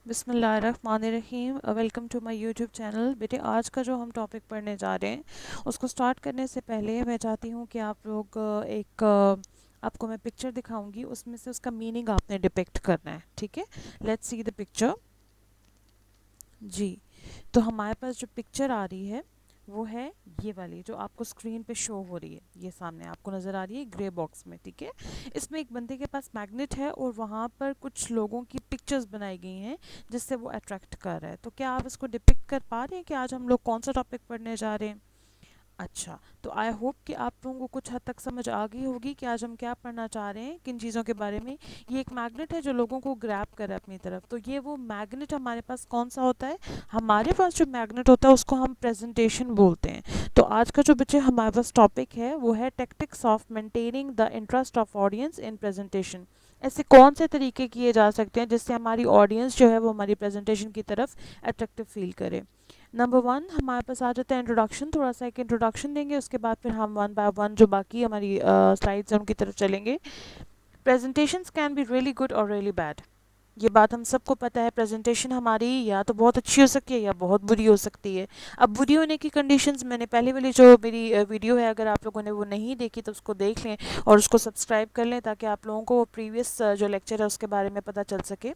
بسم اللہ الرحمن الرحیم، welcome to my YouTube channel. بیٹے آج کا جو ہم ٹاپک پڑھنے جا رہے ہیں اس کو سٹارٹ کرنے سے پہلے میں چاہتی ہوں کہ آپ لوگ آپ کو میں پکچر دکھاؤں گی، اس میں سے اس کا میننگ آپ نے ڈپکٹ کرنا ہے، ٹھیک ہے؟ Let's see the picture. جی، تو ہمارے پاس جو پکچر آ رہی ہے وہ ہے یہ والی جو آپ کو اسکرین پہ شو ہو رہی ہے، یہ سامنے آپ کو نظر آ رہی ہے گرے باکس میں، ٹھیک ہے؟ اس میں ایک بندے کے پاس میگنیٹ ہے اور وہاں پر کچھ لوگوں کی پکچرز بنائی گئی ہیں جس سے وہ اٹریکٹ کر رہا ہے۔ تو کیا آپ اس کو ڈپکٹ کر پا رہے ہیں کہ آج ہم لوگ کون سا ٹاپک پڑھنے جا رہے ہیں؟ اچھا، تو آئی ہوپ کہ آپ لوگوں کو کچھ حد تک سمجھ آ گئی ہوگی کہ آج ہم کیا پڑھنا چاہ رہے ہیں، کن چیزوں کے بارے میں۔ یہ ایک میگنیٹ ہے جو لوگوں کو گریب کرے اپنی طرف، تو یہ وہ میگنیٹ ہمارے پاس کون سا ہوتا ہے؟ ہمارے پاس جو میگنیٹ ہوتا ہے اس کو ہم پریزنٹیشن بولتے ہیں۔ تو آج کا جو بچے ہمارے پاس ٹاپک ہے وہ ہے tactics of maintaining the interest of audience in presentation. ایسے کون سے طریقے کیے جا سکتے ہیں جس سے ہماری آڈینس جو ہے وہ ہماری پریزنٹیشن کی طرف اٹریکٹیو فیل کرے۔ نمبر ون ہمارے پاس آ جاتا ہے انٹروڈکشن، تھوڑا سا ایک انٹروڈکشن دیں گے، اس کے بعد پھر ہم ون بائی ون جو باقی ہماری سلائڈز ہیں ان کی طرف چلیں گے۔ Presentations can be really good اور ریئلی بیڈ، یہ بات ہم سب کو پتہ ہے۔ پریزنٹیشن ہماری یا تو بہت اچھی ہو سکتی ہے یا بہت بری ہو سکتی ہے۔ اب بری ہونے کی کنڈیشنز میں نے پہلے والی جو میری ویڈیو ہے، اگر آپ لوگوں نے وہ نہیں دیکھی تو اس کو دیکھ لیں اور اس کو سبسکرائب کر لیں تاکہ آپ لوگوں کو پریویس جو لیکچر ہے اس کے بارے میں پتہ چل سکے۔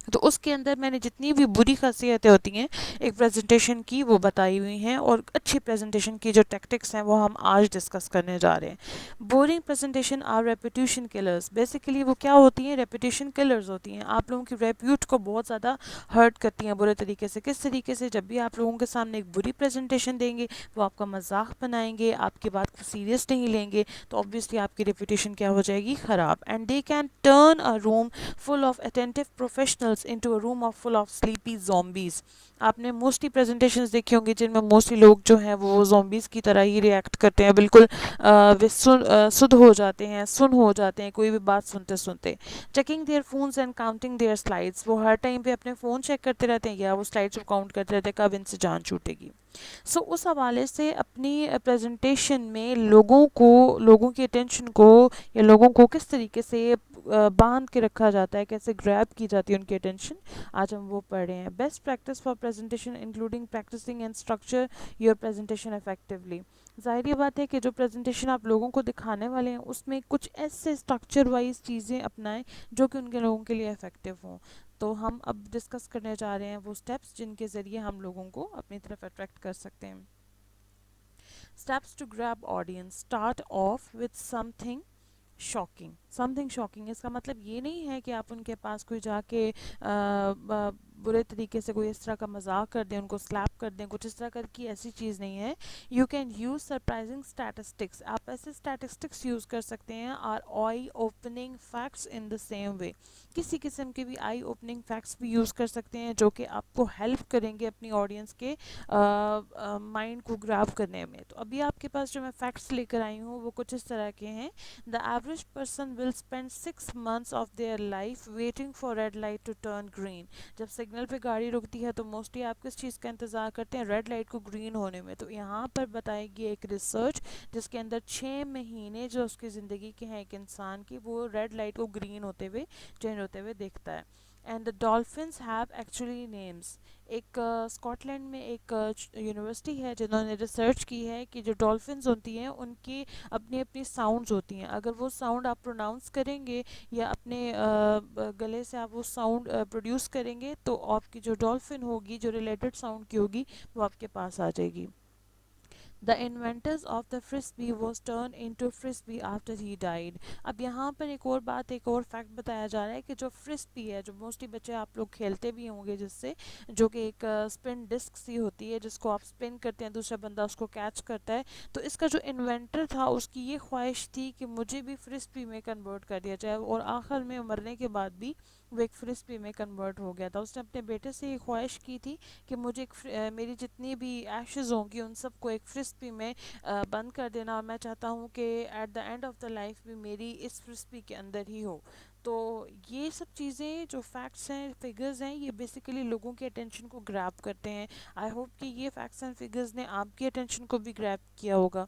تو اس کے اندر میں نے جتنی بھی بری خاصیتیں ہوتی ہیں ایک پریزنٹیشن کی وہ بتائی ہوئی ہیں، اور اچھی پریزنٹیشن کی جو ٹیکٹکس ہیں وہ ہم آج ڈسکس کرنے جا رہے ہیں۔ Boring presentation or repetition colours, basically وہ کیا ہوتی ہیں؟ ریپیٹیشن کلرز ہوتی ہیں، آپ لوگوں کی ریپیوٹ کو بہت زیادہ ہرٹ کرتی ہیں برے طریقے سے۔ کس طریقے سے؟ جب بھی آپ لوگوں کے سامنے ایک بری پریزنٹیشن دیں گے، وہ آپ کا مذاق بنائیں گے، آپ کی بات کو سیریس نہیں لیں گے، تو obviously آپ کی ریپوٹیشن کیا ہو جائے گی؟ خراب۔ And they can turn a room full of attentive professionals into a room of full of sleepy zombies۔ آپ نے موسٹلی پریزنٹیشنز دیکھی ہوں گی جن میں موسٹلی لوگ جو ہیں وہ زومبیز کی طرح ہی ریئیکٹ کرتے ہیں، بالکل سدھ ہو جاتے ہیں، سن ہو جاتے ہیں کوئی بھی بات سنتے سنتے۔ Checking their phones and counting their slides, وہ ہر ٹائم پہ اپنے فون چیک کرتے رہتے ہیں یا وہ سلائڈس کو کاؤنٹ کرتے رہتے ہیں کب ان سے جان چھوٹے گی۔ سو اس حوالے سے اپنی پریزنٹیشن میں لوگوں کی اٹینشن کو یا لوگوں کو کس طریقے سے باندھ کے رکھا جاتا ہے، کیسے گریب کی جاتی ہے ان کی اٹینشن، آج ہم وہ پڑھ رہے ہیں۔ Best practice for presentation including practising and structure your presentation effectively. ظاہر یہ بات ہے کہ جو پریزنٹیشن آپ لوگوں کو دکھانے والے ہیں اس میں کچھ ایسے اسٹرکچر وائز چیزیں اپنائیں جو کہ ان کے لوگوں کے لیے افیکٹو ہوں۔ تو ہم اب ڈسکس کرنے جا رہے ہیں وہ اسٹیپس جن کے ذریعے ہم لوگوں کو اپنی طرف اٹریکٹ کر سکتے ہیں۔ Steps to grab audience, start off with something shocking. Something shocking, اس کا مطلب یہ نہیں ہے کہ آپ ان کے پاس کوئی جا کے برے طریقے سے کوئی اس طرح کا مذاق کر دیں، ان کو سلیپ کر دیں، کچھ اس طرح کی ایسی چیز نہیں ہے۔ You can use surprising statistics, آپ ایسے اسٹیٹسٹکس یوز کر سکتے ہیں or eye opening facts in the same way, کسی قسم کے بھی آئی اوپننگ فیکٹس بھی یوز کر سکتے ہیں جو کہ آپ کو ہیلپ کریں گے اپنی آڈینس کے مائنڈ کو گراب کرنے میں۔ تو ابھی آپ کے پاس جو میں فیکٹس لے کر آئی ہوں وہ کچھ اس طرح کے ہیں۔ The average person will spend 6 months of their life waiting for red light to turn green۔ جب سگنل پہ گاڑی رکتی ہے تو موسٹلی آپ کس چیز کا انتظار کرتے ہیں؟ ریڈ لائٹ کو گرین ہونے میں۔ تو یہاں پر بتائے گی ایک ریسرچ جس کے اندر 6 مہینے جو اس کی زندگی کے ہیں ایک انسان کی، وہ ریڈ لائٹ کو گرین ہوتے ہوئے چینج ہوتے ہوئے دیکھتا ہے۔ And the ڈولفنس have actually names, ایک اسکاٹ لینڈ میں ایک یونیورسٹی ہے جنہوں نے ریسرچ کی ہے کہ جو ڈولفنز ہوتی ہیں ان کی اپنی اپنی ساؤنڈز ہوتی ہیں، اگر وہ ساؤنڈ آپ پروناؤنس کریں گے یا اپنے گلے سے آپ وہ ساؤنڈ پروڈیوس کریں گے تو آپ کی جو ڈولفن ہوگی جو ریلیٹڈ ساؤنڈ کی ہوگی وہ آپ کے پاس آ جائے گی۔ The inventors of the frisbee was turned into frisbee after he died۔ اب یہاں پر ایک اور بات، ایک اور فیکٹ بتایا جا رہا ہے کہ جو فرسبی ہے، جو موسٹلی بچے آپ لوگ کھیلتے بھی ہوں گے جس سے، جو کہ ایک اسپن ڈسک سی ہوتی ہے جس کو آپ اسپن کرتے ہیں، دوسرا بندہ اس کو کیچ کرتا ہے۔ تو اس کا جو انوینٹر تھا اس کی یہ خواہش تھی کہ مجھے بھی فرسبی میں کنورٹ کر دیا جائے، اور آخر میں مرنے کے بعد بھی وہ ایک فرسبی میں کنورٹ ہو گیا تھا۔ اس نے اپنے بیٹے سے یہ خواہش کی تھی کہ مجھے میری جتنی بھی ایشز ہوں گی ان سب کو ایک فرسبی میں بند کر دینا، اور میں چاہتا ہوں کہ at the end of the life بھی میری اس فرسبی کے اندر ہی ہو۔ تو یہ سب چیزیں جو فیکٹس ہیں، فگرز ہیں، یہ بیسیکلی لوگوں کے اٹینشن کو گریب کرتے ہیں۔ آئی ہوپ کہ یہ فیکٹس اینڈ فگرز نے آپ کی اٹینشن کو بھی گریب کیا ہوگا۔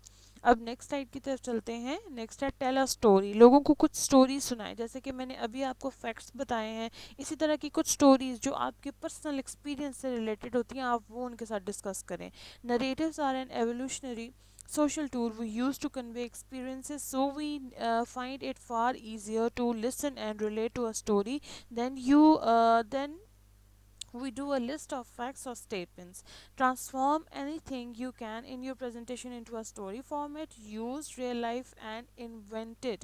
اب نیکسٹ سلائڈ کی طرف چلتے ہیں. نیکسٹ ہے ٹیل اے اسٹوری. لوگوں کو کچھ اسٹوری سنائیں. جیسے کہ میں نے ابھی آپ کو فیکٹس بتائے ہیں، اسی طرح کی کچھ اسٹوریز جو آپ کے پرسنل ایکسپیرینس سے ریلیٹڈ ہوتی ہیں آپ وہ ان کے ساتھ ڈسکس کریں. Narratives are an evolutionary social tool we use to convey experiences, so we find it far easier to listen and relate to a story than we do a list of facts or statements. Transform anything you can in your presentation into a story format. Use real life and invented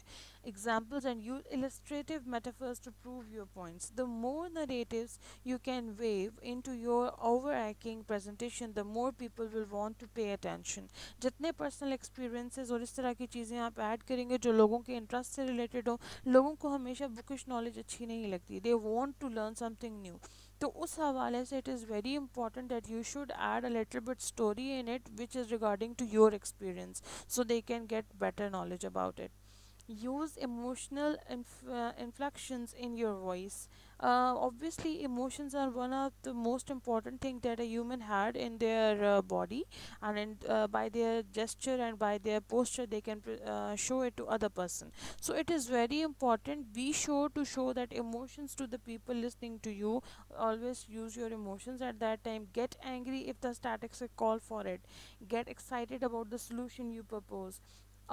examples and use illustrative metaphors to prove your points. The more narratives you can weave into your overarching presentation, the more people will want to pay attention. جتنے personal experiences اور اس طرح کی چیزیں آپ add کریں گے جو لوگوں کے انٹرسٹ سے ریلیٹڈ ہو، لوگوں کو ہمیشہ بکش نالج اچھی نہیں لگتی. They want to learn something new. تو اس حوالے سے it is very important that you should add a little bit story in it which is regarding to your experience so they can get better knowledge about it. Use emotional inflections in your voice. Obviously, emotions are one of the most important thing that a human had in their body, and by their gesture and by their posture, they can show it to other person. So it is very important. Be sure to show that emotions to the people listening to you. Always use your emotions at that time. Get angry if the statics call for it. Get excited about the solution you propose.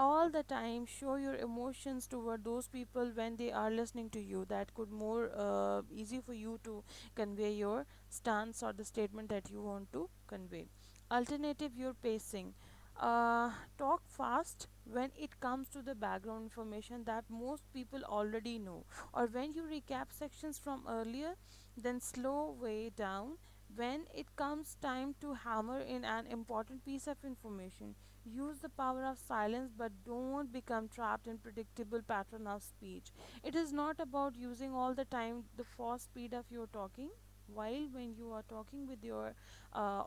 All the time show your emotions toward those people when they are listening to you. That could more easy for you to convey your stance or the statement that you want to convey. Alternative, your pacing. Talk fast when it comes to the background information that most people already know, or when you recap sections from earlier, then slow way down when it comes time to hammer in an important piece of information. Use the power of silence, but don't become trapped in predictable pattern of speech. It is not about using all the time the fast speed of your talking. While when you are talking with your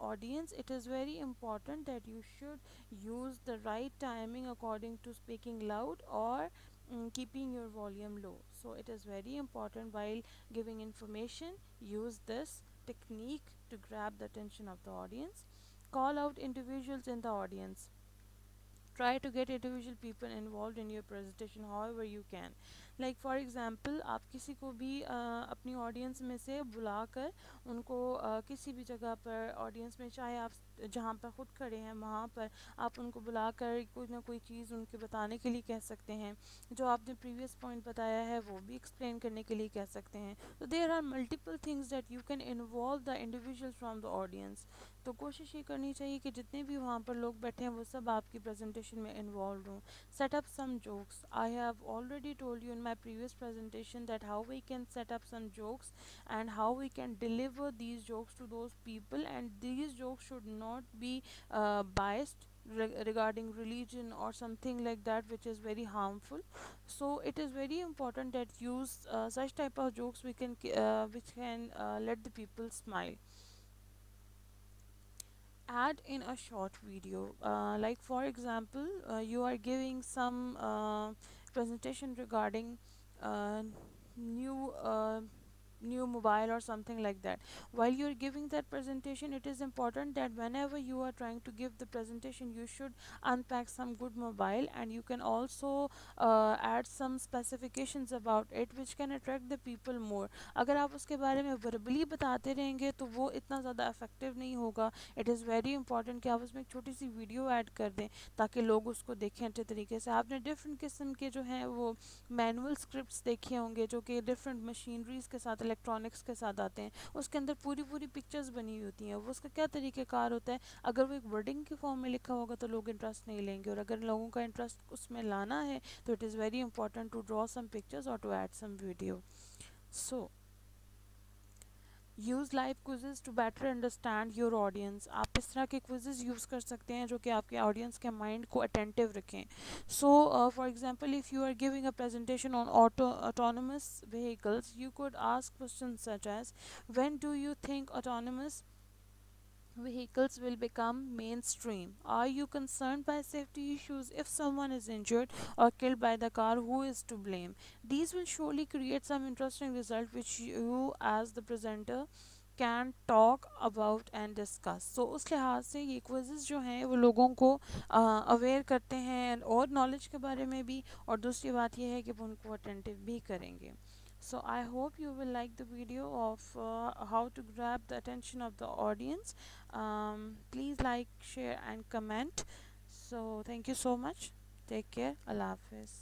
audience, it is very important that you should use the right timing according to speaking loud or keeping your volume low. So it is very important while giving information, use this technique to grab the attention of the audience. Call out individuals in the audience. Try to get individual people involved in your presentation however you can. Like for example, آپ کسی کو بھی اپنی audience میں سے بلا کر ان کو کسی بھی جگہ پر آڈینس میں، چاہے آپ جہاں پر خود کھڑے ہیں وہاں پر آپ ان کو بلا کر کوئی نہ کوئی چیز ان کے بتانے کے لیے کہہ سکتے ہیں. جو آپ نے پریویس پوائنٹ بتایا ہے وہ بھی ایکسپلین کرنے کے لیے کہہ سکتے ہیں. تو there are multiple things that you can involve the individual from the audience. تو کوشش یہ کرنی چاہیے کہ جتنے بھی وہاں پر لوگ بیٹھے ہیں وہ سب آپ کی پریزنٹیشن میں انوالوڈ ہوں. Set up some jokes. I have already told you in my previous presentation that how we can set up some jokes and how we can deliver these jokes to those people, and these jokes should not be biased regarding religion or something like that which is very harmful. So it is very important that use such type of jokes which can let the people smile. Add in a short video, like for example, you are giving some presentation regarding uh, new new mobile or something like that. While you're giving that presentation, it is important that whenever you are trying to give the presentation you should unpack some good mobile, and you can also add some specifications about it which can attract the people more. اگر آپ اس کے بارے میں verbally بتاتے رہیں گے تو وہ اتنا زیادہ افیکٹو نہیں ہوگا. اٹ از ویری امپورٹنٹ کہ آپ اس میں ایک چھوٹی سی ویڈیو ایڈ کر دیں تاکہ لوگ اس کو دیکھیں اچھے طریقے سے. آپ نے ڈفرینٹ قسم کے جو ہیں وہ مینول اسکرپٹس دیکھے ہوں گے جو کہ ڈفرینٹ مشینریز کے ساتھ الیکٹرانکس کے ساتھ آتے ہیں. اس کے اندر پوری پوری پکچرز بنی ہوئی ہوتی ہیں. وہ اس کا کیا طریقہ کار ہوتا ہے، اگر وہ ایک ورڈنگ کے فارم میں لکھا ہوگا تو لوگ انٹرسٹ نہیں لیں گے، اور اگر لوگوں کا انٹرسٹ اس میں لانا ہے تو it is very important to draw some pictures اور to add some video. So use life quizzes to better understand your audience. آپ اس طرح کے کوئزز یوز کر سکتے ہیں جو کہ آپ کے آڈینس کے مائنڈ کو اٹینٹیو رکھیں. So for example if you are giving a presentation on autonomous vehicles, you could ask questions such as, when do you think autonomous vehicles will become mainstream? Are you concerned by safety issues? If someone is injured or killed by the car, who is to blame? These will surely create some interesting result which you as the presenter can talk about and discuss. So اس لحاظ سے یہ quizzes جو ہیں وہ لوگوں کو aware کرتے ہیں اور نالج کے بارے میں بھی, اور دوسری بات یہ ہے کہ وہ ان کو اٹینٹیو بھی کریں گے. So I hope you will like the video of how to grab the attention of the audience. Please like, share and comment. So thank you so much. Take care. Allah Hafiz.